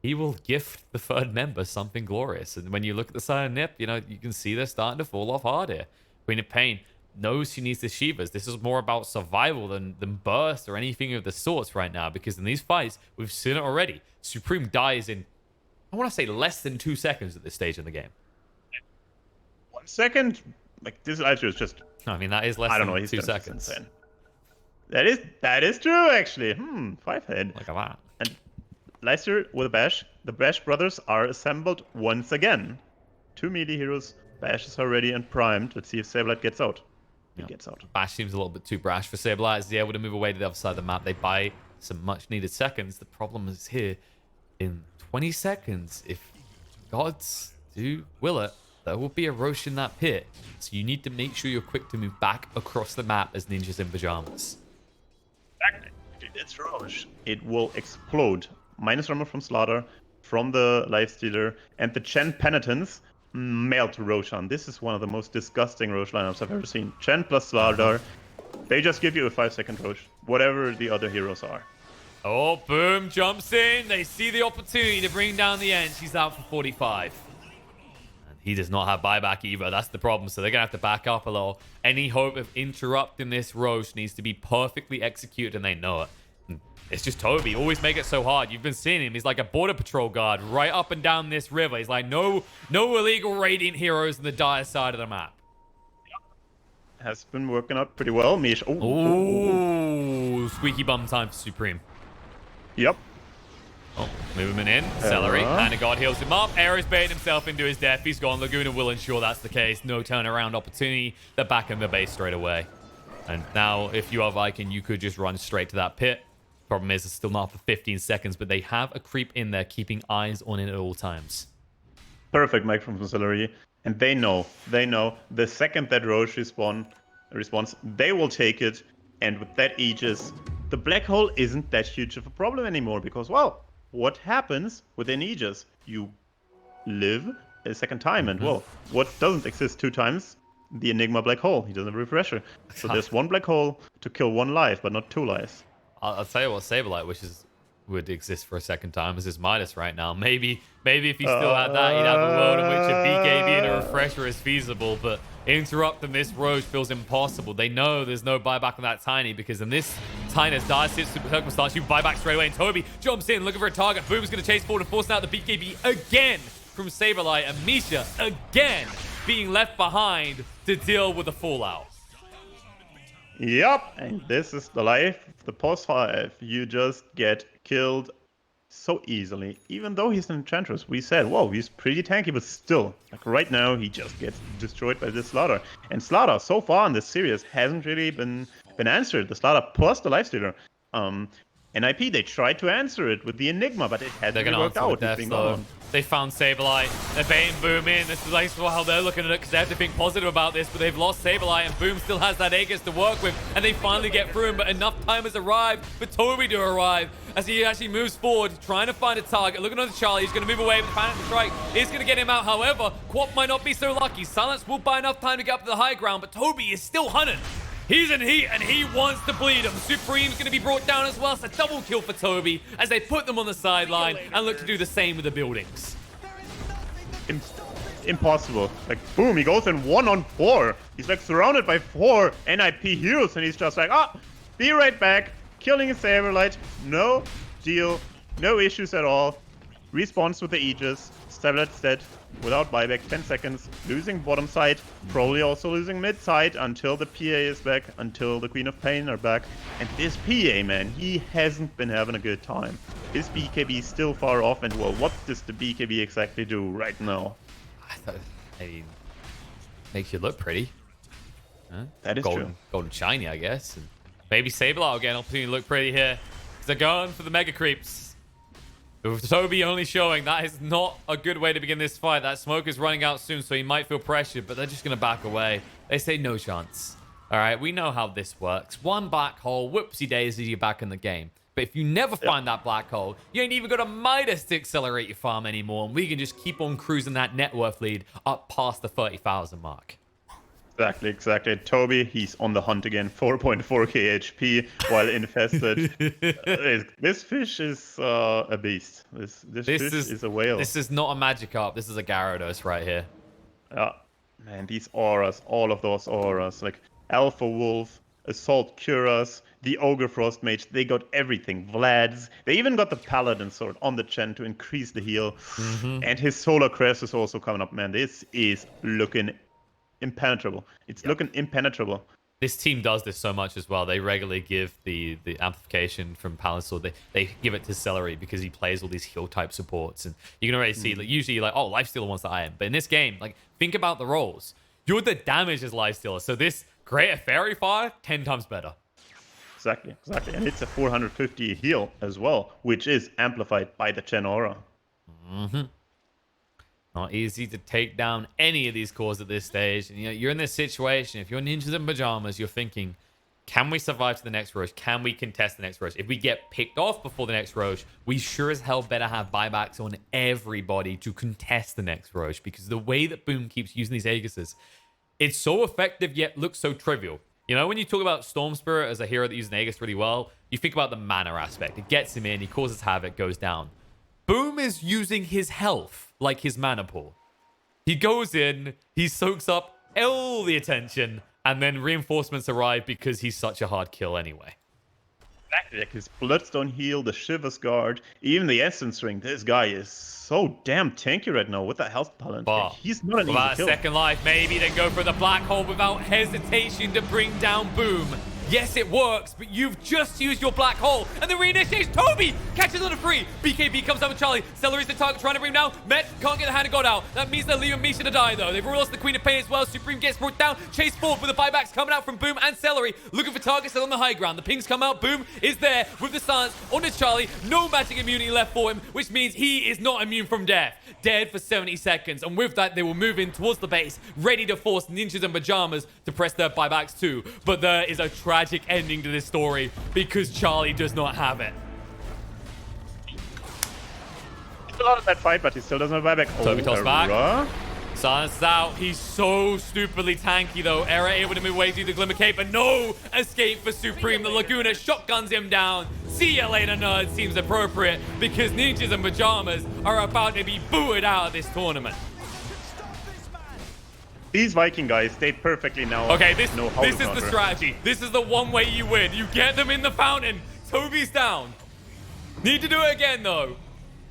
He will gift the third member something glorious. And when you look at the side of NiP, you know, you can see they're starting to fall off hard here. Queen of Pain knows she needs the Shivas. This is more about survival than burst or anything of the sorts right now, because in these fights, we've seen it already. Supreme dies in, I want to say, less than 2 seconds at this stage in the game. 1 second? Like, this Leicester is just... I mean, that is less than 2 seconds. Insane. That is true, actually. 5 head. Look at that. And Leicester with a Bash. The Bash brothers are assembled once again. 2 melee heroes. Bash is already and primed. Let's see if Saberlight gets out. He gets out. Bash seems a little bit too brash for Saberlight. As he's able to move away to the other side of the map. They buy some much needed seconds. The problem is here. In 20 seconds, if gods do will it, there will be a Roche in that pit. So you need to make sure you're quick to move back across the map as ninjas in pajamas. Exactly. It's Roche. It will explode. Minus armor from Slaughter, from the Lifestealer, and the Chen Penitence melt Roshan. This is one of the most disgusting Roche lineups I've ever seen. Chen plus Slaughter. They just give you a 5-second Roche, whatever the other heroes are. Oh, Boom jumps in. They see the opportunity to bring down the end. She's out for 45. And he does not have buyback either. That's the problem. So they're going to have to back up a little. Any hope of interrupting this Roche needs to be perfectly executed, and they know it. And It's just Toby. Always make it so hard. You've been seeing him. He's like a border patrol guard right up and down this river. He's like, no illegal Radiant heroes in the dire side of the map. Has been working out pretty well. Mish. Ooh, squeaky bum time for Supreme. Yep. Oh, movement in. Celery. And a god heals him up. Ares baiting himself into his death. He's gone. Laguna will ensure that's the case. No turnaround opportunity. They're back in the base straight away. And now, if you are Viking, you could just run straight to that pit. Problem is, it's still not for 15 seconds, but they have a creep in there, keeping eyes on it at all times. Perfect mic from Celery. And they know the second that Roche responds, they will take it. And with that Aegis, the black hole isn't that huge of a problem anymore because, well, what happens within Aegis? You live a second time, and, well, what doesn't exist 2 times? The Enigma black hole. He doesn't have refresher. So there's 1 black hole to kill 1 life, but not 2 lives. I'll tell you what, Saberlight would exist for a second time as his Midas right now. Maybe if he still had that, he'd have a world in which a BKB and a refresher is feasible, but interrupting this Roche feels impossible. They know there's no buyback on that Tiny because in this Tina's dire circumstance, you buy back straight away, and Toby jumps in looking for a target. Boom's going to chase forward and force out the BKB again from Saberlight, and Misha again being left behind to deal with the fallout. Yep, and this is the life of the post-5. You just get killed so easily. Even though he's an Enchantress, we said, whoa, he's pretty tanky, but still, like right now, he just gets destroyed by this Slaughter. And Slaughter, so far in this series, hasn't really been answered. The Slaughter plus the Lifestealer. NiP, they tried to answer it with the Enigma, but it hasn't really worked out. They found Saberlight. They're baiting Boom in. This is like how they're looking at it because they have to think positive about this, but they've lost Saberlight and Boom still has that Aegis to work with, and they finally get through him, but enough time has arrived for Toby to arrive as he actually moves forward, trying to find a target. Looking on the Charlie, he's going to move away, but the Panic Strike is going to get him out. However, Quap might not be so lucky. Silence will buy enough time to get up to the high ground, but Toby is still hunting. He's in heat, and he wants to bleed him. Supreme's going to be brought down as well. It's a double kill for Toby as they put them on the sideline and look to do the same with the buildings. Impossible. Like, boom, he goes in 1-on-4. He's like surrounded by 4 NiP heroes, and he's just like, be right back. Killing a Saberlight. No deal. No issues at all. Respawns with the Aegis. Saberlight's dead. Without buyback, 10 seconds, losing bottom side, probably also losing mid side until the PA is back, until the Queen of Pain are back. And this PA, man, he hasn't been having a good time. His BKB is still far off, and well, what does the BKB exactly do right now? I mean, makes you look pretty. Huh? That is true. Golden shiny, I guess. And maybe Saberlight will get an opportunity to look pretty here. They're going for the mega creeps. With Toby only showing, that is not a good way to begin this fight. That smoke is running out soon, so he might feel pressured, but they're just going to back away. They say no chance. All right, we know how this works. 1 black hole, whoopsie daisy, you're back in the game. But if you never find that black hole, you ain't even got a Midas to accelerate your farm anymore, and we can just keep on cruising that net worth lead up past the 30,000 mark. Exactly. Toby, he's on the hunt again. 4.4k HP while infested. This fish is a beast. This fish is a whale. This is not a Magikarp. This is a Gyarados right here. Man, these auras, all of those auras, like Alpha Wolf, Assault Curas, the Ogre Frost Mage, they got everything. Vlad's. They even got the Paladin Sword on the Chen to increase the heal. And his Solar Crest is also coming up, man. This is looking impenetrable. It's looking impenetrable. This team does this so much as well. They regularly give the amplification from Palinsaw. They give it to Celery because he plays all these heal type supports, and you can already see like usually like, oh, Lifestealer wants the iron, but in this game, like, think about the roles. You're the damage as Lifestealer, so this Greater Fairy Fire 10 times better. Exactly, and it's a 450 heal as well, which is amplified by the Chen aura. Not easy to take down any of these cores at this stage. And, you know, you're in this situation. If you're ninjas in pajamas, you're thinking, can we survive to the next Roche? Can we contest the next Roche? If we get picked off before the next Roche, we sure as hell better have buybacks on everybody to contest the next Roche. Because the way that Boom keeps using these Aegises, it's so effective yet looks so trivial. You know, when you talk about Storm Spirit as a hero that uses an Aegis really well, you think about the mana aspect. It gets him in, he causes havoc, goes down. Boom is using his health like his mana pool. He goes in, he soaks up all the attention, and then reinforcements arrive because he's such a hard kill anyway. Exactly, like his Bloodstone heal, the Shivers Guard, even the Essence Ring. This guy is so damn tanky right now with that health balance. But He's not an easy without a kill. second life, maybe then go for the black hole without hesitation to bring down Boom. Yes, it works, but you've just used your black hole, and the reinitiates. Toby catches on a free. BKB comes down with Charlie. Celery's the target, trying to bring him down. Met can't get the hand of God out. That means they're leaving Misha to die, though. They've lost the Queen of Pain as well. Supreme gets brought down. Chase forward with the buybacks coming out from Boom and Celery. Looking for targets on the high ground. The pings come out. Boom is there with the silence onto Charlie. No magic immunity left for him, which means he is not immune from death. Dead for 70 seconds, and with that, they will move in towards the base, ready to force Ninjas and Pyajamas to press their buybacks too. But there is a tragic ending to this story because Charlie does not have it. He's a lot of that fight, but he still doesn't have buyback. Toby toss back. Era. Silence out. He's so stupidly tanky, though. Era able to move away through the Glimmer Cape, but no escape for Supreme. The Laguna shotguns him down. See ya later, nerd. Seems appropriate because Ninjas and Pyajamas are about to be booed out of this tournament. These Viking guys, they perfectly now Okay, this know how is to the counter. strategy. This is the one way you win. You get them in the fountain. Toby's down. Need to do it again, though.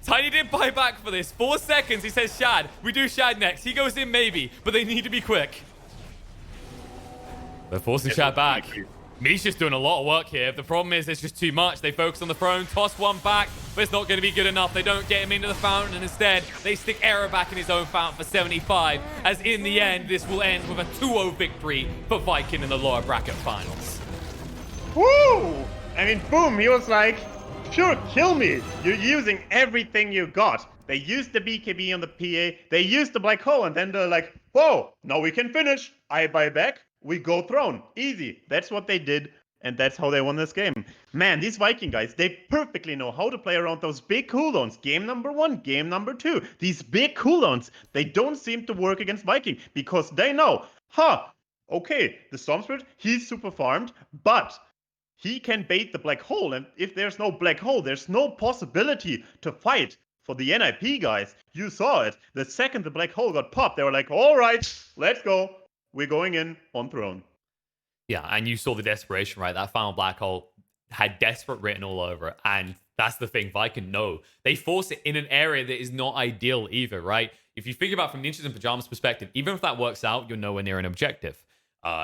Tiny didn't buy back for this. 4 seconds. He says Shad. We do Shad next. He goes in maybe, but they need to be quick. They're forcing Shad back. Misha's doing a lot of work here. The problem is it's just too much. They focus on the throne, toss one back, but it's not going to be good enough. They don't get him into the fountain, and instead they stick Era back in his own fountain for 75, as in the end, this will end with a 2-0 victory for Viking in the lower bracket finals. Woo! I mean, boom, he was like, sure, kill me. You're using everything you got. They used the BKB on the PA, they used the black hole, and then they're like, whoa, now we can finish. I buy back, we go throne. Easy. That's what they did, and that's how they won this game. Man, these Viking guys, they perfectly know how to play around those big cooldowns. Game number 1, game number 2. These big cooldowns, they don't seem to work against Viking because they know, okay, the Storm Spirit, he's super farmed, but he can bait the black hole, and if there's no black hole, there's no possibility to fight for the NiP guys. You saw it. The second the black hole got popped, they were like, all right, let's go. We're going in on throne. Yeah, and you saw the desperation, right? That final black hole had desperate written all over it. And that's the thing, Viking know. They force it in an area that is not ideal either, right? If you think about from Ninjas and Pyajamas perspective, even if that works out, you're nowhere near an objective.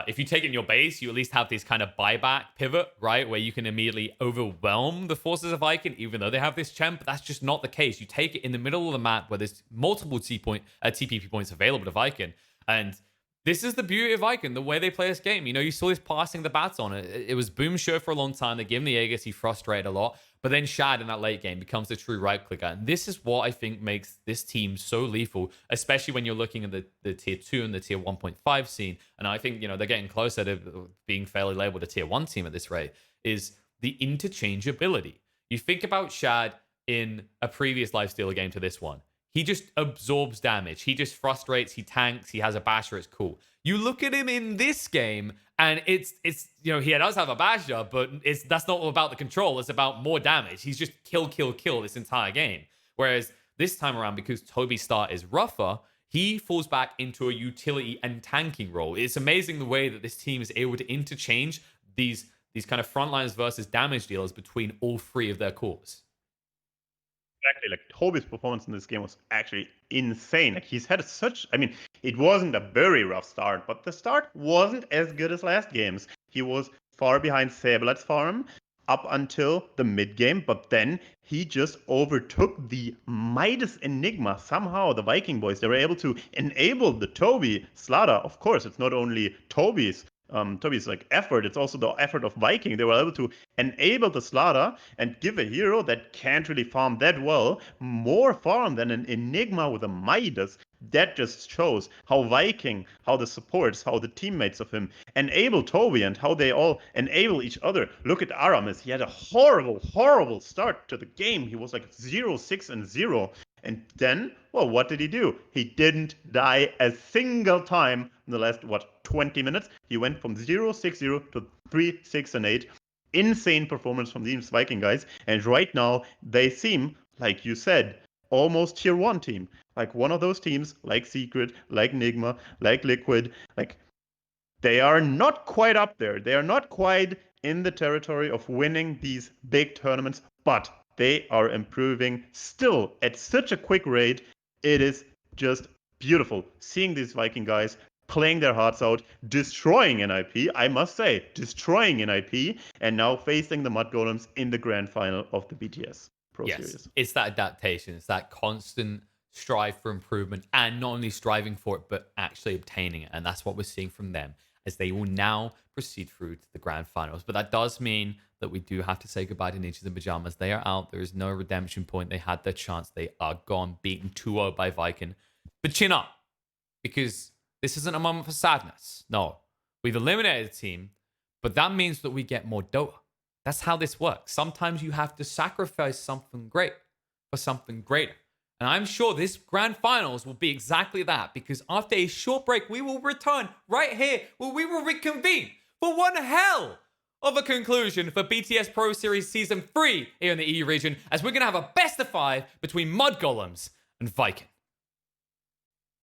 If you take it in your base, you at least have this kind of buyback pivot, right? Where you can immediately overwhelm the forces of Viking, even though they have this champ, but that's just not the case. You take it in the middle of the map where there's multiple TPP points available to Viking. And this is the beauty of Viking, the way they play this game. You know, you saw this passing the baton. It was Boom's show for a long time. They gave him the Aegis. He frustrated a lot. But then Shad in that late game becomes the true right clicker. And this is what I think makes this team so lethal, especially when you're looking at the tier 2 and the tier 1.5 scene. And I think, you know, they're getting closer to being fairly labeled a tier 1 team at this rate, is the interchangeability. You think about Shad in a previous lifestealer game to this one. He just absorbs damage. He just frustrates. He tanks. He has a basher. It's cool. You look at him in this game, and it's you know, he does have a basher, but that's not all about the control. It's about more damage. He's just kill this entire game. Whereas this time around, because Toby's start is rougher, he falls back into a utility and tanking role. It's amazing the way that this team is able to interchange these kind of frontliners versus damage dealers between all three of their cores. Exactly, like Toby's performance in this game was actually insane. Like he's had I mean, it wasn't a very rough start, but the start wasn't as good as last game's. He was far behind Sablet's farm up until the mid game, but then he just overtook the Midas Enigma. Somehow the Viking boys, they were able to enable the Toby Slaughter. Of course, it's not only Toby's like effort, it's also the effort of Viking. They were able to enable the Slaughter and give a hero that can't really farm that well more farm than an Enigma with a Midas. That just shows how Viking, how the supports, how the teammates of him enable Toby and how they all enable each other. Look at Aramis. He had a horrible start to the game. He was like 0-6-0. And then, well, what did he do? He didn't die a single time in the last, 20 minutes? He went from 0-6-0 to 3-6-8. Insane performance from these Viking guys. And right now, they seem, like you said, almost tier 1 team. Like one of those teams, like Secret, like Nigma, like Liquid. Like, they are not quite up there. They are not quite in the territory of winning these big tournaments, but they are improving still at such a quick rate. It is just beautiful seeing these Viking guys playing their hearts out, destroying NiP, I must say, destroying NiP, and now facing the Mud Golems in the grand final of the BTS Pro Series. It's that adaptation. It's that constant strive for improvement, and not only striving for it, but actually obtaining it. And that's what we're seeing from them as they will now proceed through to the grand finals. But that does mean that we do have to say goodbye to Ninjas and Pyajamas. They are out. There is no redemption point. They had their chance. They are gone, beaten 2-0 by Viking. But chin up, because this isn't a moment for sadness. No, we've eliminated a team, but that means that we get more Dota. That's how this works. Sometimes you have to sacrifice something great for something greater. And I'm sure this grand finals will be exactly that, because after a short break, we will return right here where we will reconvene for one hell of a conclusion for BTS Pro Series Season 3 here in the EU region, as we're going to have a best of 5 between Mud Golems and Viking.